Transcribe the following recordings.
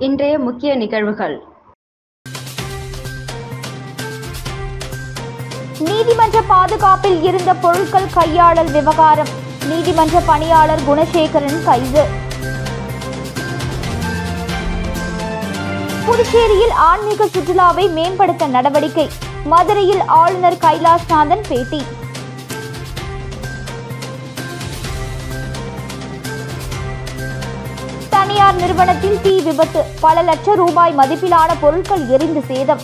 இன்றைய முக்கிய நிகழ்வுகள். நீதிமன்ற பாதுகாப்பில் இருந்த பொருட்கள் கையாளல் விவகாரம். நீதிமன்ற பணியாளர் குணசேகரன் கைது. புதுச்சேரியில் ஆன்மீக சுற்றுலாவை மேம்படுத்த நடவடிக்கை. மதுரையில் ஆளுநர் கைலாஷ்நாதன் பேட்டி. தனியார் நிறுவனத்தில் தீ விபத்து. பல லட்சம் ரூபாய் மதிப்பிலான பொருட்கள் எரிந்து சேதம்.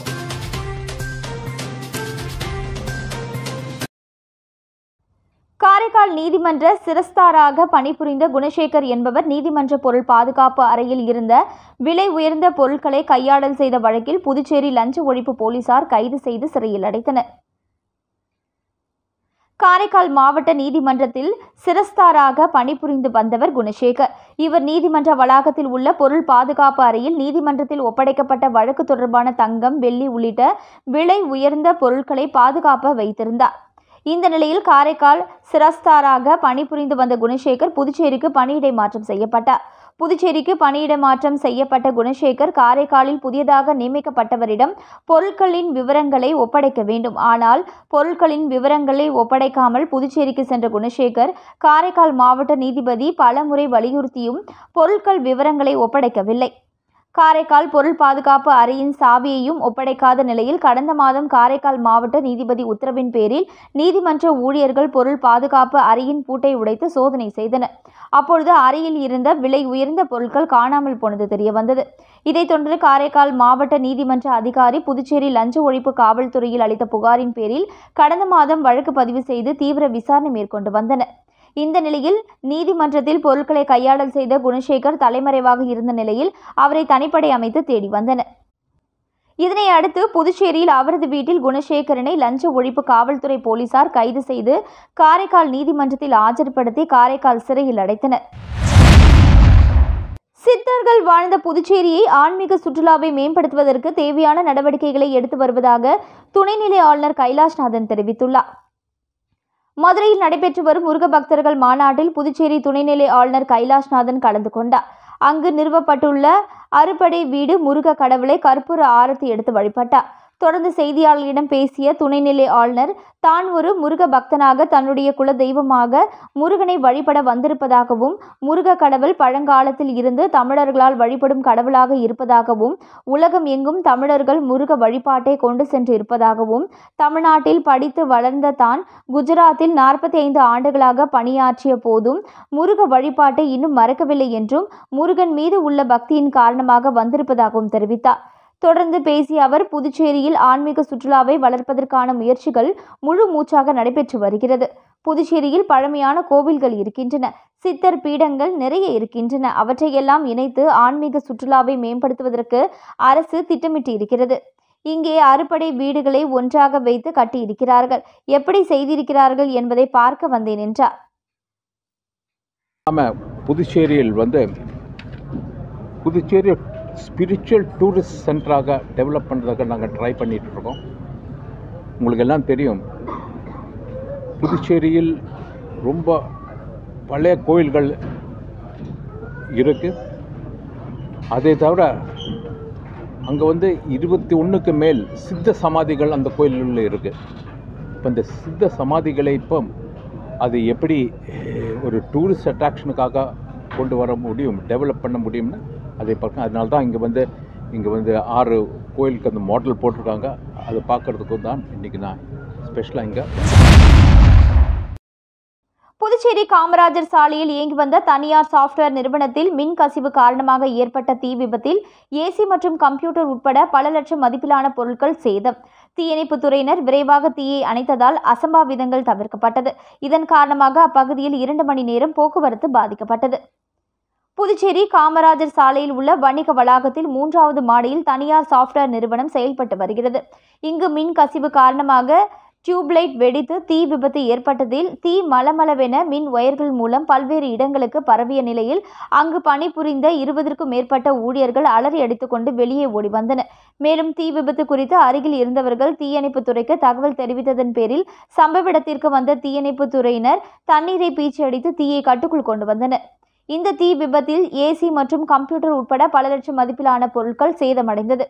காரைக்கால் நீதிமன்ற சிரஸ்தாராக பணிபுரிந்த குணசேகர் என்பவர் நீதிமன்ற பொருள் பாதுகாப்பு அறையில் இருந்த விலை உயர்ந்த பொருட்களை கையாடல் செய்த வழக்கில் புதுச்சேரி லஞ்ச ஒழிப்பு போலீசார் கைது செய்து சிறையில் அடைத்தனர். காரைக்கால் மாவட்ட நீதிமன்றத்தில் சிரஸ்தாராக பணிபுரிந்து வந்தவர் குணசேகர். இவர் நீதிமன்ற வளாகத்தில் உள்ள பொருள் பாதுகாப்பு அறையில் நீதிமன்றத்தில் ஒப்படைக்கப்பட்ட வழக்கு தொடர்பான தங்கம், வெள்ளி உள்ளிட்ட விலை உயர்ந்த பொருட்களை பாதுகாப்பு வைத்திருந்தார். இந்த நிலையில் காரைக்கால் சிரஸ்தாராக பணிபுரிந்து வந்த குணசேகர் புதுச்சேரிக்கு பணியிடை மாற்றம் செய்யப்பட்டார். புதுச்சேரிக்கு பணியிட மாற்றம் செய்யப்பட்ட குணசேகர் காரைக்காலில் புதியதாக நியமிக்கப்பட்டவரிடம் பொருட்களின் விவரங்களை ஒப்படைக்க வேண்டும். ஆனால் பொருட்களின் விவரங்களை ஒப்படைக்காமல் புதுச்சேரிக்கு சென்ற குணசேகர் காரைக்கால் மாவட்ட நீதிபதி பலமுறை வலியுறுத்தியும் பொருட்கள் விவரங்களை ஒப்படைக்கவில்லை. காரைக்கால் பொருள் பாதுகாப்பு அறையின் சாவியையும் ஒப்படைக்காத நிலையில் கடந்த மாதம் காரைக்கால் மாவட்ட நீதிபதி உத்தரவின் பேரில் நீதிமன்ற ஊழியர்கள் பொருள் பாதுகாப்பு அறையின் பூட்டை உடைத்து சோதனை செய்தனர். அப்பொழுது அறையில் இருந்த விலை உயர்ந்த பொருட்கள் காணாமல் போனது தெரியவந்தது. இதைத் தொடர்ந்து காரைக்கால் மாவட்ட நீதிமன்ற அதிகாரி புதுச்சேரி லஞ்ச ஒழிப்பு காவல்துறையில் அளித்த புகாரின் பேரில் கடந்த மாதம் வழக்கு பதிவு செய்து தீவிர விசாரணை மேற்கொண்டு வந்தனர். இந்த நிலையில் நீதிமன்றத்தில் பொருட்களை கையாடல் செய்த குணசேகர் தலைமறைவாக இருந்த நிலையில் அவரை தனிப்படை அமைத்து தேடி வந்தனர். இதனை அடுத்து புதுச்சேரியில் அவரது வீட்டில் குணசேகரனை லஞ்ச ஒழிப்பு காவல்துறை போலீசார் கைது செய்து காரைக்கால் நீதிமன்றத்தில் ஆஜர்படுத்தி காரைக்கால் சிறையில் அடைத்தனர். சித்தர்கள் வாழ்ந்த புதுச்சேரியை ஆன்மீக சுற்றுலாவை மேம்படுத்துவதற்கு தேவையான நடவடிக்கைகளை எடுத்து வருவதாக துணைநிலை ஆளுநர் கைலாஷ்நாதன் தெரிவித்துள்ளார். மதுரையில் நடைபெற்று வரும் முருக பக்தர்கள் மாநாட்டில் புதுச்சேரி துணைநிலை ஆளுநர் கைலாஷ்நாதன் கலந்து கொண்டார். அங்கு நிறுவப்பட்டுள்ள அறுபடை வீடு முருக கடவுளை கற்பூர ஆரத்தி எடுத்து வழிபட்டார். தொடர்ந்து செய்தியாளர்களிடம் பேசிய துணைநிலை ஆளுநர் தான் ஒரு முருக பக்தனாக தன்னுடைய குல தெய்வமாக முருகனை வழிபட வந்திருப்பதாகவும் முருக கடவுள் பழங்காலத்தில் இருந்து தமிழர்களால் வழிபடும் கடவுளாக இருப்பதாகவும் உலகம் எங்கும் தமிழர்கள் முருக வழிபாட்டை கொண்டு சென்று இருப்பதாகவும் தமிழ்நாட்டில் படித்து வளர்ந்த தான் குஜராத்தில் 45 ஆண்டுகளாக பணியாற்றிய போதும் முருக வழிபாட்டை இன்னும் மறக்கவில்லை என்றும் முருகன் மீது உள்ள பக்தியின் காரணமாக வந்திருப்பதாகவும் தெரிவித்தார். தொடர்ந்து பேசிய அவர் புதுச்சேரியில் ஆன்மீக சுற்றுலாவை வளர்ப்பதற்கான முயற்சிகள் முழு மூச்சாக நடைபெற்று வருகிறது. புதுச்சேரியில் பழமையான கோவில்கள் இருக்கின்றன, சித்தர் பீடங்கள் நிறைய இருக்கின்றன. அவற்றையெல்லாம் இணைத்து ஆன்மீக சுற்றுலாவை மேம்படுத்துவதற்கு அரசு திட்டமிட்டு இருக்கிறது. இங்கே அறுபடை வீடுகளை ஒன்றாக வைத்து கட்டியிருக்கிறார்கள். எப்படி செய்திருக்கிறார்கள் என்பதை பார்க்க வந்தேன் என்றார். புதுச்சேரியில் புதுச்சேரி ஸ்பிரிச்சுவல் டூரிஸ்ட் சென்டராக டெவலப் பண்ணுறதுக்கு நாங்கள் ட்ரை பண்ணிகிட்ருக்கோம். உங்களுக்கு எல்லாம் தெரியும், புதுச்சேரியில் ரொம்ப பழைய கோயில்கள் இருக்குது. அதை தவிர அங்கே 21க்கு மேல் சித்த சமாதிகள் அந்த கோயில்களில் இருக்குது. இப்போ இந்த சித்த சமாதிகளை இப்போ அது எப்படி ஒரு டூரிஸ்ட் அட்ராக்ஷனுக்காக கொண்டு வர முடியும், டெவலப் பண்ண முடியும்னு அதை பார்க்க. அதனால தான் இங்கே 6 கோயிலுக்கு அந்த மாடல் போட்டிருக்காங்க. அதை பார்க்குறதுக்கு தான் இன்றைக்கி நான் ஸ்பெஷலாக இங்கே. புதுச்சேரி காமராஜர் சாலையில் இயங்கி வந்த தனியார் சாஃப்ட்வேர் நிறுவனத்தில் மின் கசிவு காரணமாக ஏற்பட்ட தீ விபத்தில் ஏசி மற்றும் கம்ப்யூட்டர் உட்பட பல லட்சம் மதிப்பிலான பொருட்கள் சேதம். தீயணைப்புத் துறையினர் விரைவாக தீயை அணைத்ததால் அசம்பாவிதங்கள் தவிர்க்கப்பட்டது. இதன் காரணமாக அப்பகுதியில் 2 மணி நேரம் போக்குவரத்து பாதிக்கப்பட்டது. புதுச்சேரி காமராஜர் சாலையில் உள்ள வணிக வளாகத்தில் 3வது மாடியில் தனியார் சாஃப்ட்வேர் நிறுவனம் செயல்பட்டு வருகிறது. இங்கு மின் கசிவு காரணமாக டியூப்லைட் வெடித்து தீ விபத்து ஏற்பட்டதில் தீ மளமளவென மின் ஒயர்கள் மூலம் பல்வேறு இடங்களுக்கு பரவிய நிலையில் அங்கு பணிபுரிந்த 20க்கும் மேற்பட்ட ஊழியர்கள் அலறி அடித்துக்கொண்டு வெளியே ஓடி வந்தனர். மேலும் தீ விபத்து குறித்து அருகில் இருந்தவர்கள் தீயணைப்புத் துறைக்கு தகவல் தெரிவித்ததன் பேரில் சம்பவ இடத்திற்கு வந்த தீயணைப்புத் துறையினர் தண்ணீரை பீச்சி அடித்து தீயை கட்டுக்குள் கொண்டு வந்தனர். இந்த தீ விபத்தில் ஏசி மற்றும் கம்ப்யூட்டர் உட்பட பல லட்சம் மதிப்பிலான பொருட்கள் சேதமடைந்தது.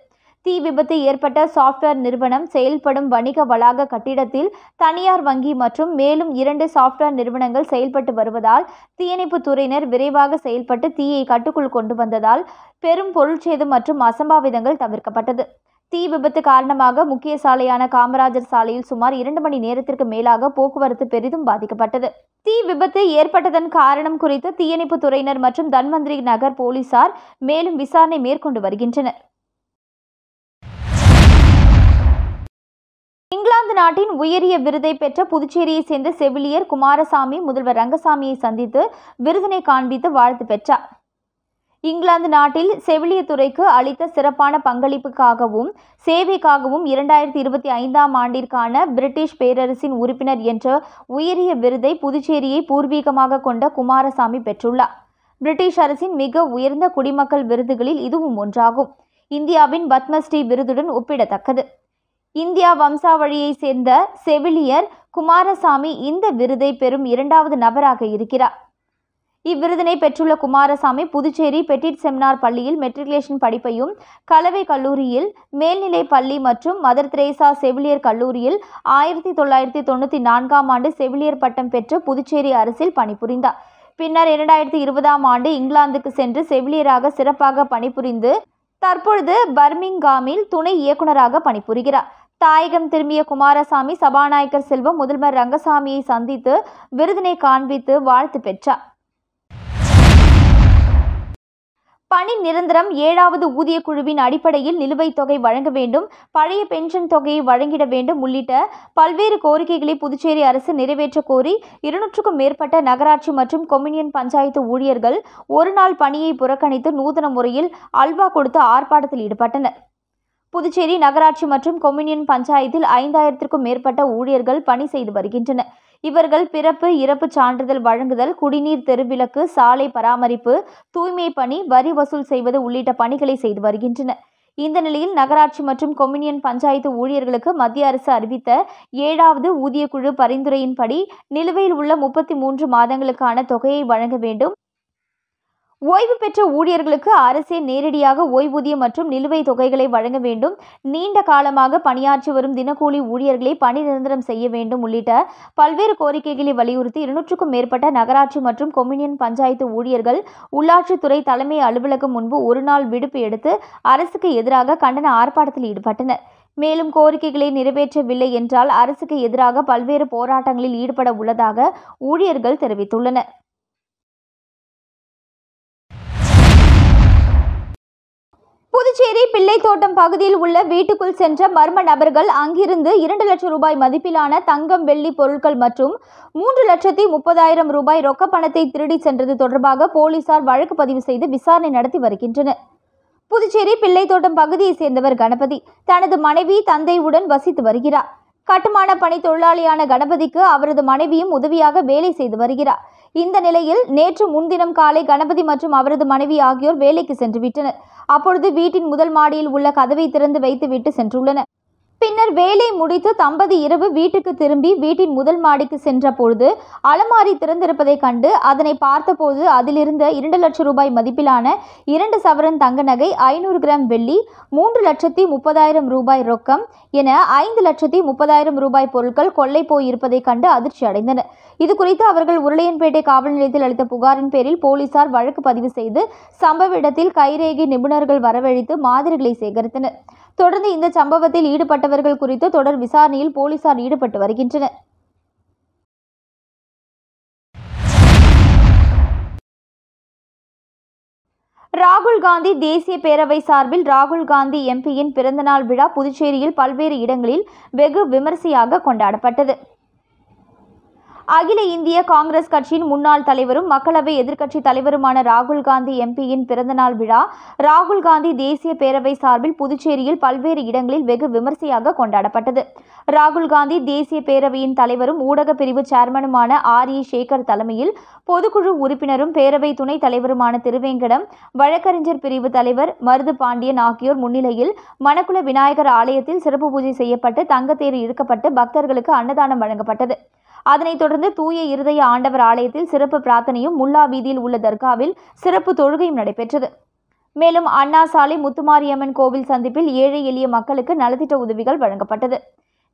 தீ விபத்து ஏற்பட்ட சாப்ட்வேர் நிறுவனம் செயல்படும் வணிக வளாக கட்டிடத்தில் தனியார் வங்கி மற்றும் மேலும் 2 சாப்ட்வேர் நிறுவனங்கள் செயல்பட்டு வருவதால் தீயணைப்பு துறையினர் விரைவாக செயல்பட்டு தீயை கட்டுக்குள் கொண்டு வந்ததால் பெரும் பொருட்சேதம் மற்றும் அசம்பாவிதங்கள் தவிர்க்கப்பட்டது. தீ விபத்து காரணமாக முக்கிய சாலையான காமராஜர் சாலையில் சுமார் 2 மணி நேரத்திற்கு மேலாக போக்குவரத்து பெரிதும் பாதிக்கப்பட்டது. தீ விபத்து ஏற்பட்டதன் காரணம் குறித்து தீயணைப்பு துறையினர் மற்றும் தன்வந்திரி நகர் போலீசார் மேலும் விசாரணை மேற்கொண்டு வருகின்றனர். இங்கிலாந்து நாட்டின் உயரிய விருதை பெற்ற புதுச்சேரியை சேர்ந்த செவிலியர் குமாரசாமி முதல்வர் ரங்கசாமியை சந்தித்து விருதினை காண்பித்து வாழ்த்து பெற்றார். இங்கிலாந்து நாட்டில் செவிலியர் துறைக்கு அளித்த சிறப்பான பங்களிப்புக்காகவும் சேவைக்காகவும் 2025ஆம் ஆண்டிற்கான பிரிட்டிஷ் பேரரசின் உறுப்பினர் என்ற உயரிய விருதை புதுச்சேரியை பூர்வீகமாக கொண்ட குமாரசாமி பெற்றுள்ளார். பிரிட்டிஷ் அரசின் மிக உயர்ந்த குடிமக்கள் விருதுகளில் இதுவும் ஒன்றாகும். இந்தியாவின் பத்மஸ்ரீ விருதுடன் ஒப்பிடத்தக்கது. இந்தியா வம்சாவழியை சேர்ந்த செவிலியர் குமாரசாமி இந்த விருதை பெறும் 2வது நபராக இருக்கிறார். இவ்விருதினை பெற்றுள்ள குமாரசாமி புதுச்சேரி பெட்டிட் செமினார் பள்ளியில் மெட்ரிகுலேஷன் படிப்பையும், கலவை கல்லூரியில் மேல்நிலை பள்ளி மற்றும் மதர் தெரேசா செவிலியர் கல்லூரியில் 1994ஆம் ஆண்டு செவிலியர் பட்டம் பெற்று புதுச்சேரி அரசில் பணிபுரிந்தார். பின்னர் 2020ஆம் ஆண்டு இங்கிலாந்துக்கு சென்று செவிலியராக சிறப்பாக பணிபுரிந்து தற்பொழுது பர்மிங்காமில் துணை இயக்குநராக பணிபுரிகிறார். தாயகம் திரும்பிய குமாரசாமி சபாநாயகர் செல்வம் முதல்வர் ரங்கசாமியை சந்தித்து விருதினை காண்பித்து வாழ்த்து பெற்றார். பணி நிரந்தரம் 7வது ஊதிய குழுவின் அடிப்படையில் நிலுவைத் தொகை வழங்க வேண்டும், பழைய பென்ஷன் தொகையை வழங்கிட வேண்டும் உள்ளிட்ட பல்வேறு கோரிக்கைகளை புதுச்சேரி அரசு நிறைவேற்ற கோரி 200க்கும் மேற்பட்ட நகராட்சி மற்றும் கொம்யூனியன் பஞ்சாயத்து ஊழியர்கள் ஒரு நாள் பணியை புறக்கணித்து நூதன முறையில் அல்வா கொடுத்து ஆர்ப்பாட்டத்தில் ஈடுபட்டனர். புதுச்சேரி நகராட்சி மற்றும் கொம்யூனியன் பஞ்சாயத்தில் 5000க்கும் மேற்பட்ட ஊழியர்கள் பணி செய்து வருகின்றனர். இவர்கள் பிறப்பு இறப்பு சான்றிதழ் வழங்குதல், குடிநீர், தெருவிளக்கு, சாலை பராமரிப்பு, தூய்மை பணி, வரி வசூல் செய்வது உள்ளிட்ட பணிகளை செய்து வருகின்றனர். இந்த நிலையில் நகராட்சி மற்றும் கொம்யூனியன் பஞ்சாயத்து ஊழியர்களுக்கு மத்திய அரசு அறிவித்த 7வது ஊதியக்குழு பரிந்துரையின்படி நிலுவையில் உள்ள 33 மாதங்களுக்கான தொகையை வழங்க வேண்டும். ஓய்வு பெற்ற ஊழியர்களுக்கு அரசே நேரடியாக ஓய்வூதியம் மற்றும் நிலுவைத் தொகைகளை வழங்க வேண்டும். நீண்ட காலமாக பணியாற்றி வரும் தினக்கூலி ஊழியர்களை பணி நிரந்தரம் செய்ய வேண்டும் உள்ளிட்ட பல்வேறு கோரிக்கைகளை வலியுறுத்தி 200க்கும் மேற்பட்ட நகராட்சி மற்றும் கொம்யூனியன் பஞ்சாயத்து ஊழியர்கள் உள்ளாட்சித்துறை தலைமை அலுவலகம் முன்பு ஒரு நாள் விடுப்பு எடுத்து அரசுக்கு எதிராக கண்டன ஆர்ப்பாட்டத்தில் ஈடுபட்டனர். மேலும் கோரிக்கைகளை நிறைவேற்றவில்லை என்றால் அரசுக்கு எதிராக பல்வேறு போராட்டங்களில் ஈடுபட உள்ளதாக ஊழியர்கள் தெரிவித்துள்ளனர். புதுச்சேரி பிள்ளைத்தோட்டம் பகுதியில் உள்ள வீட்டுக்குள் சென்ற மர்ம நபர்கள் அங்கிருந்து 2 லட்சம் ரூபாய் மதிப்பிலான தங்கம், வெள்ளி பொருட்கள் மற்றும் 3,30,000 ரூபாய் ரொக்க பணத்தை திருடி சென்றது தொடர்பாக போலீசார் வழக்கு பதிவு செய்து விசாரணை நடத்தி வருகின்றனர். புதுச்சேரி பிள்ளைத்தோட்டம் பகுதியை சேர்ந்தவர் கணபதி தனது மனைவி, தந்தையுடன் வசித்து வருகிறார். கட்டுமான பணி தொழிலாளியான கணபதிக்கு அவரது மனைவியும் உதவியாக வேலை செய்து வருகிறார். இந்த நிலையில் நேற்று முன்தினம் காலை கணபதி மற்றும் அவரது மனைவி ஆகியோர் வேலைக்கு சென்று விட்டனர். அப்பொழுது வீட்டின் முதல் மாடியில் உள்ள கதவை திறந்து வைத்துவிட்டு சென்றுள்ளனர். பின்னர் வேலை முடித்து தம்பதி இரவு வீட்டுக்கு திரும்பி வீட்டின் முதல் மாடிக்கு சென்ற பொழுது அலமாரி திறந்திருப்பதை கண்டு அதனை பார்த்தபோது அதிலிருந்த 2 லட்சம் ரூபாய் மதிப்பிலான 2 சவரன் தங்க நகை, 500 கிராம் வெள்ளி, 3,30,000 ரூபாய் ரொக்கம் என 5,30,000 ரூபாய் பொருட்கள் கொள்ளை போயிருப்பதை கண்டு அதிர்ச்சி அடைந்தனர். இதுகுறித்து அவர்கள் உருளையன்பேட்டை காவல் நிலையத்தில் அளித்த புகாரின் பேரில் போலீசார் வழக்கு பதிவு செய்து சம்பவ இடத்தில் கைரேகை நிபுணர்கள் வரவழைத்து மாதிரிகளை சேகரித்தனர். தொடர்ந்து இந்த சம்பவத்தில் ஈடுபட்டவர்கள் குறித்து தொடர் விசாரணையில் போலீசார் ஈடுபட்டு வருகின்றனர். ராகுல் காந்தி தேசிய பேரவை சார்பில் ராகுல் காந்தி எம்பியின் பிறந்தநாள் விழா புதுச்சேரியில் பல்வேறு இடங்களில் வெகு விமரிசையாக கொண்டாடப்பட்டது. அகில இந்திய காங்கிரஸ் கட்சியின் முன்னாள் தலைவரும் மக்களவை எதிர்க்கட்சி தலைவருமான ராகுல் காந்தி எம்பியின் பிறந்தநாள் விழா ராகுல் காந்தி தேசிய பேரவை சார்பில் புதுச்சேரியில் பல்வேறு இடங்களில் வெகு விமரிசையாக கொண்டாடப்பட்டது. ராகுல் காந்தி தேசிய பேரவையின் தலைவரும் ஊடக பிரிவு சேர்மனுமான RE சேகர் தலைமையில் பொதுக்குழு உறுப்பினரும் பேரவை துணைத் தலைவருமான திருவேங்கடம், வழக்கறிஞர் பிரிவு தலைவர் மருது பாண்டியன் ஆகியோர் முன்னிலையில் மணக்குள விநாயகர் ஆலயத்தில் சிறப்பு பூஜை செய்யப்பட்டு தங்கத்தேர் இழுக்கப்பட்டு பக்தர்களுக்கு அன்னதானம் வழங்கப்பட்டது. அதனைத் தொடர்ந்து தூய இருதய ஆண்டவர் ஆலயத்தில் சிறப்பு பிரார்த்தனையும், முல்லா வீதியில் உள்ள தர்காவில் சிறப்பு தொழுகையும் நடைபெற்றது. மேலும் அண்ணா சாலை முத்துமாரியம்மன் கோவில் சந்திப்பில் ஏழை எளிய மக்களுக்கு நலத்திட்ட உதவிகள் வழங்கப்பட்டது.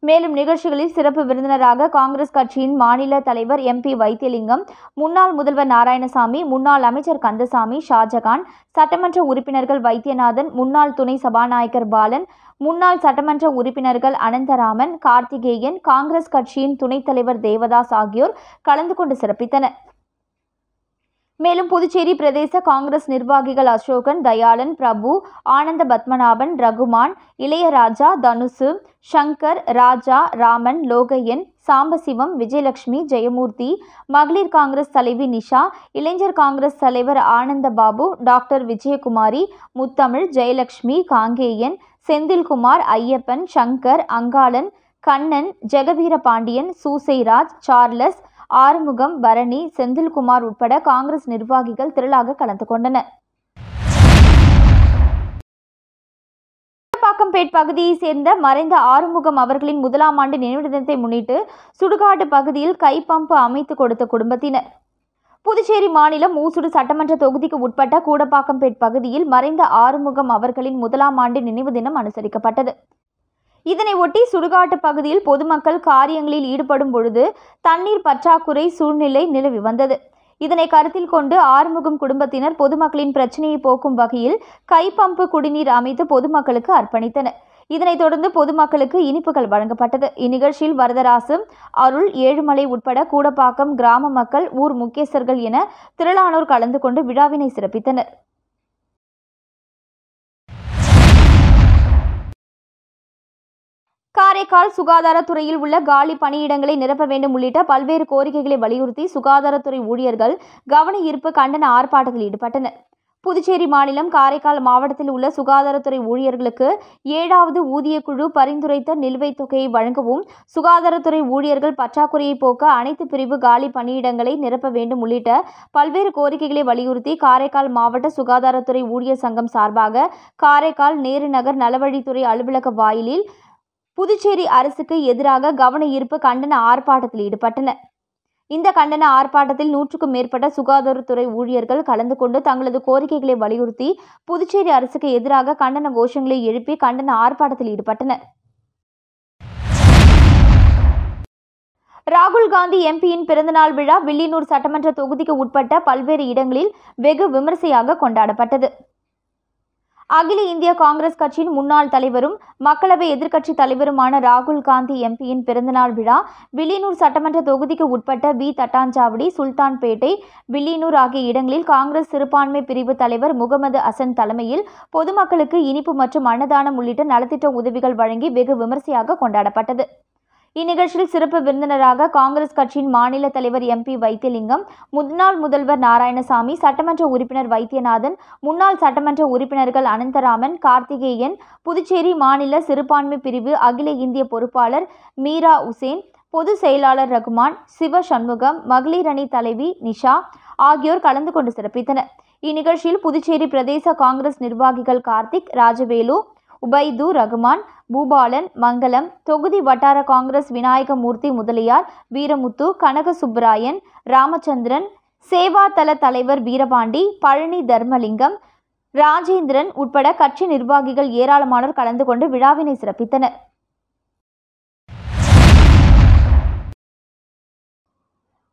மேலும் நிகழ்ச்சிகளில் சிறப்பு விருந்தினராக காங்கிரஸ் கட்சியின் மாநில தலைவர் MP வைத்தியலிங்கம், முன்னாள் முதல்வர் நாராயணசாமி, முன்னாள் அமைச்சர் கந்தசாமி, ஷாஜகான், சட்டமன்ற உறுப்பினர்கள் வைத்தியநாதன், முன்னாள் துணை சபாநாயகர் பாலன், முன்னாள் சட்டமன்ற உறுப்பினர்கள் அனந்தராமன், கார்த்திகேயன், காங்கிரஸ் கட்சியின் துணைத் தலைவர் தேவதாஸ் ஆகியோர் கலந்து கொண்டு சிறப்பித்தனர். மேலும் புதுச்சேரி பிரதேச காங்கிரஸ் நிர்வாகிகள் அசோகன், தயாளன், பிரபு, ஆனந்த பத்மநாபன், ரகுமான், இளையராஜா, தனுசு, சங்கர், ராஜா, ராமன், லோகையன், சாம்பசிவம், விஜயலட்சுமி, ஜெயமூர்த்தி, மகளிர் காங்கிரஸ் தலைவி நிஷா, இளைஞர் காங்கிரஸ் தலைவர் ஆனந்தபாபு, டாக்டர் விஜயகுமாரி, முத்தமிழ், ஜெயலட்சுமி, காங்கேயன், செந்தில்குமார், ஐயப்பன், சங்கர், அங்காளன், கண்ணன், ஜெகவீர பாண்டியன், சூசைராஜ், சார்லஸ், ஆறுமுகம், பரணி, செந்தில்குமார் உட்பட காங்கிரஸ் நிர்வாகிகள் திரளாக கலந்து கொண்டனர். பாக்கம்பேட் பகுதியை சேர்ந்த மறைந்த ஆறுமுகம் அவர்களின் முதலாம் ஆண்டு நினைவு தினத்தை முன்னிட்டு சுடுகாடு பகுதியில் கைப்பம்பு அமைத்து கொடுத்த குடும்பத்தினர். புதுச்சேரி மாநிலம் ஊசுடு சட்டமன்ற தொகுதிக்கு உட்பட்ட கூடப்பாக்கம்பேட் பகுதியில் மறைந்த ஆறுமுகம் அவர்களின் முதலாம் ஆண்டு நினைவு தினம் அனுசரிக்கப்பட்டது. இதனை ஒட்டி சுடுகாட்டு பகுதியில் பொதுமக்கள் காரியங்களில் ஈடுபடும் பொழுது தண்ணீர் பற்றாக்குறை சூழ்நிலை நிலவி வந்தது. இதனை கருத்தில் கொண்டு ஆறுமுகம் குடும்பத்தினர் பொதுமக்களின் பிரச்சனையை போக்கும் வகையில் கைப்பம்பு குடிநீர் அமைத்து பொதுமக்களுக்கு அர்ப்பணித்தனர். இதனைத் தொடர்ந்து பொதுமக்களுக்கு இனிப்புகள் வழங்கப்பட்டது. இந்நிகழ்ச்சியில் வரதராசு, அருள், ஏழுமலை உட்பட கூடப்பாக்கம் கிராம மக்கள், ஊர் முக்கியஸ்தர்கள் என திரளானோர் கலந்து கொண்டு விழாவினை சிறப்பித்தனர். காரைக்கால் சுகாதாரத்துறையில் உள்ள காலி பணியிடங்களை நிரப்ப வேண்டும் உள்ளிட்ட பல்வேறு கோரிக்கைகளை வலியுறுத்தி சுகாதாரத்துறை ஊழியர்கள் கவன ஈர்ப்பு கண்டன ஆர்ப்பாட்டத்தில் ஈடுபட்டனர். புதுச்சேரி மாநிலம் காரைக்கால் மாவட்டத்தில் உள்ள சுகாதாரத்துறை ஊழியர்களுக்கு 7வது ஊதியக்குழு பரிந்துரைத்த நிலுவைத் தொகையை வழங்கவும், சுகாதாரத்துறை ஊழியர்கள் பற்றாக்குறையை போக்க அனைத்து பிரிவு காலி பணியிடங்களை நிரப்ப வேண்டும் உள்ளிட்ட பல்வேறு கோரிக்கைகளை வலியுறுத்தி காரைக்கால் மாவட்ட சுகாதாரத்துறை ஊழியர் சங்கம் சார்பாக காரைக்கால் நேரு நகர் நலவழித்துறை அலுவலக வாயிலில் புதுச்சேரி அரசுக்கு எதிராக கவன ஈர்ப்பு கண்டன ஆர்ப்பாட்டத்தில் ஈடுபட்டனர். இந்த கண்டன ஆர்ப்பாட்டத்தில் 100க்கும் மேற்பட்ட சுகாதாரத்துறை ஊழியர்கள் கலந்து கொண்டு தங்களது கோரிக்கைகளை வலியுறுத்தி புதுச்சேரி அரசுக்கு எதிராக கண்டன கோஷங்களை எழுப்பி கண்டன ஆர்ப்பாட்டத்தில் ஈடுபட்டனர். ராகுல் காந்தி MPயின் பிறந்தநாள் விழா வில்லியனூர் சட்டமன்ற தொகுதிக்கு உட்பட்ட பல்வேறு இடங்களில் வெகு விமரிசையாக கொண்டாடப்பட்டது. அகில இந்திய காங்கிரஸ் கட்சியின் முன்னாள் தலைவரும் மக்களவை எதிர்க்கட்சி தலைவருமான ராகுல் காந்தி MPயின் பிறந்தநாள் விழா வில்லியனூர் சட்டமன்ற தொகுதிக்கு உட்பட்ட B. தட்டாஞ்சாவடி, சுல்தான்பேட்டை, வில்லியனூர் ஆகிய இடங்களில் காங்கிரஸ் சிறுபான்மை பிரிவு தலைவர் முகமது அசன் தலைமையில் பொதுமக்களுக்கு இனிப்பு மற்றும் அன்னதானம் உள்ளிட்ட நலத்திட்ட உதவிகள் வழங்கி வெகு விமரிசையாக கொண்டாடப்பட்டது. இந்நிகழ்ச்சியில் சிறப்பு விருந்தினராக காங்கிரஸ் கட்சியின் மாநில தலைவர் MP வைத்தியலிங்கம், முன்னாள் முதல்வர் நாராயணசாமி, சட்டமன்ற உறுப்பினர் வைத்தியநாதன், முன்னாள் சட்டமன்ற உறுப்பினர்கள் அனந்தராமன், கார்த்திகேயன், புதுச்சேரி மாநில சிறுபான்மை பிரிவு அகில இந்திய பொறுப்பாளர் மீரா உசேன், பொதுச் செயலாளர் ரகுமான், சிவ சண்முகம், மகளிர் அணி தலைவி நிஷா ஆகியோர் கலந்து கொண்டு சிறப்பித்தனர். இந்நிகழ்ச்சியில் புதுச்சேரி பிரதேச காங்கிரஸ் நிர்வாகிகள் கார்த்திக், ராஜவேலு, உபைது ரகுமான், பூபாலன், மங்கலம், தொகுதி வட்டார காங்கிரஸ் விநாயகமூர்த்தி முதலியார், வீரமுத்து, கனக சுப்பராயன், ராமச்சந்திரன், சேவா தள தலைவர் வீரபாண்டி, பழனி தர்மலிங்கம், ராஜேந்திரன் உட்பட கட்சி நிர்வாகிகள் ஏராளமானோர் கலந்து கொண்டு விழாவினை சிறப்பித்தனர்.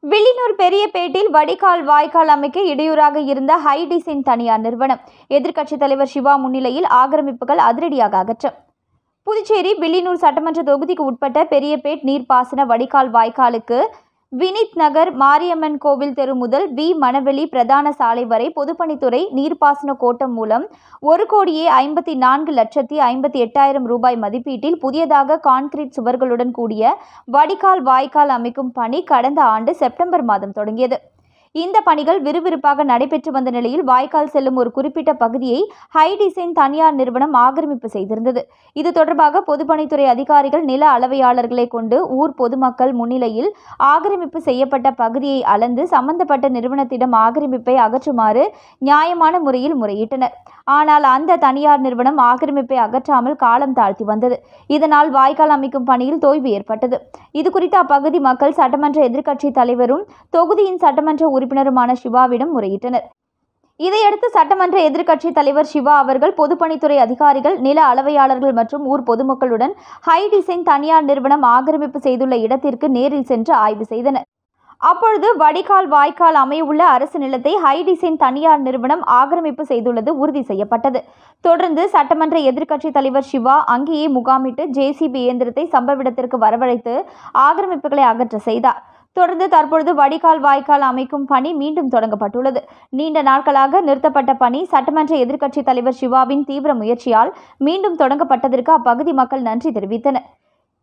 வில்லியனூர் பெரியபேட்டில் வடிகால் வாய்க்கால் அமைக்க இடையூறாக இருந்த ஹைடிசைன் தனியார் நிறுவனம் எதிர்க்கட்சித் தலைவர் சிவா முன்னிலையில் ஆக்கிரமிப்புகள் அதிரடியாக அகற்றம். புதுச்சேரி வில்லியனூர் சட்டமன்ற தொகுதிக்கு உட்பட்ட பெரியபேட் நீர்ப்பாசன வடிகால் வாய்க்காலுக்கு வினித் நகர் மாரியம்மன் கோவில் தெரு முதல் V. மணவெளி பிரதான சாலை வரை பொதுப்பணித்துறை நீர்ப்பாசன கோட்டம் மூலம் 1,54,58,000 ரூபாய் மதிப்பீட்டில் புதியதாக கான்கிரீட் சுவர்களுடன் கூடிய வடிகால் வாய்க்கால் அமைக்கும் பணி கடந்த ஆண்டு செப்டம்பர் மாதம் தொடங்கியது. இந்த பணிகள் விறுவிறுப்பாக நடைபெற்று வந்த நிலையில் வாய்க்கால் செல்லும் ஒரு குறிப்பிட்ட பகுதியை ஹைடிசைன் தனியார் நிறுவனம் ஆக்கிரமிப்பு செய்திருந்தது. இது தொடர்பாக பொதுப்பணித்துறை அதிகாரிகள் நில அளவையாளர்களை கொண்டு ஊர் பொதுமக்கள் முன்னிலையில் ஆக்கிரமிப்பு செய்யப்பட்ட பகுதியை அளந்து சம்பந்தப்பட்ட நிறுவனத்திடம் ஆக்கிரமிப்பை அகற்றுமாறு நியாயமான முறையில் முறையிட்டனர். ஆனால் அந்த தனியார் நிறுவனம் ஆக்கிரமிப்பை அகற்றாமல் காலம் தாழ்த்தி வந்தது. இதனால் வாய்க்கால் அமைக்கும் பணியில் தொய்வு ஏற்பட்டது. இதுகுறித்து அப்பகுதி மக்கள் சட்டமன்ற எதிர்க்கட்சி தலைவரும் தொகுதியின் சட்டமன்ற உறுப்பினருமான சிவாவிடம் முறையிட்டனர். இதையடுத்து சட்டமன்ற எதிர்க்கட்சி தலைவர் சிவா அவர்கள் பொதுப்பணித்துறை அதிகாரிகள், நில அளவையாளர்கள் மற்றும் ஊர் பொதுமக்களுடன் ஹைடிசைன் தனியார் நிறுவனம் ஆக்கிரமிப்பு செய்துள்ள இடத்திற்கு நேரில் சென்று ஆய்வு செய்தனர். அப்பொழுது வடிகால் வாய்க்கால் அமையவுள்ள அரசு நிலத்தை ஹைடிசைன் தனியார் நிறுவனம் ஆக்கிரமிப்பு செய்துள்ளது உறுதி செய்யப்பட்டது. தொடர்ந்து சட்டமன்ற எதிர்க்கட்சி தலைவர் சிவா அங்கேயே முகாமிட்டு ஜேசிபி இயந்திரத்தை சம்பவ இடத்திற்கு வரவழைத்து ஆக்கிரமிப்புகளை அகற்ற செய்தார். தொடர்ந்து தற்பொழுது வடிகால் வாய்க்கால் அமைக்கும் பணி மீண்டும் தொடங்கப்பட்டுள்ளது. நீண்ட நாட்களாக நிறுத்தப்பட்ட பணி சட்டமன்ற எதிர்க்கட்சி தலைவர் சிவாவின் தீவிர முயற்சியால் மீண்டும் தொடங்கப்பட்டதற்கு அப்பகுதி மக்கள் நன்றி தெரிவித்தனர்.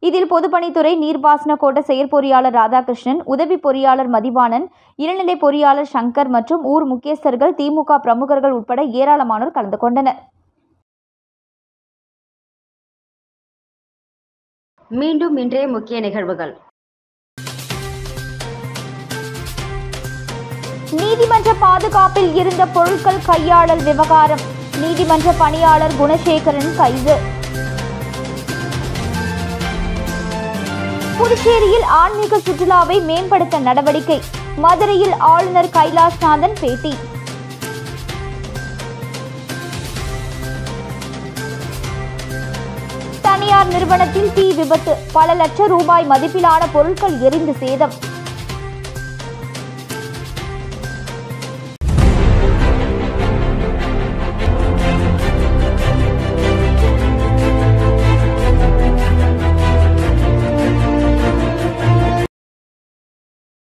இதில் பொதுப்பணித்துறை நீர்ப்பாசன கோட்ட செயற்பொறியாளர் ராதாகிருஷ்ணன், உதவி பொறியாளர் மதிவாணன், இளநிலை பொறியாளர் சங்கர் மற்றும் ஊர் முக்கியஸ்தர்கள், திமுக பிரமுகர்கள் உட்பட ஏராளமானோர் கலந்து கொண்டனர். மீண்டும் இன்றைய முக்கிய நிகழ்வுகள். நீதிமன்ற பாதுகாப்பில் இருந்த பொருட்கள் கையாளல் விவகாரம், நீதிமன்ற பணியாளர் குணசேகரன் கைது. புதுச்சேரியில் ஆன்மீக சுற்றுலாவை மேம்படுத்த நடவடிக்கை, மதுரையில் ஆளுநர் கைலாஷ்நாதன் பேட்டி. தனியார் நிறுவனத்தில் தீ விபத்து, பல லட்சம் ரூபாய் மதிப்பிலான பொருட்கள் எரிந்து சேதம்.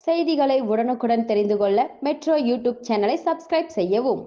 செய்திகளை உடனுக்குடன் தெரிந்து கொள்ள மெட்ரோ யூடியூப் சேனலை சப்ஸ்கிரைப் செய்யவும்.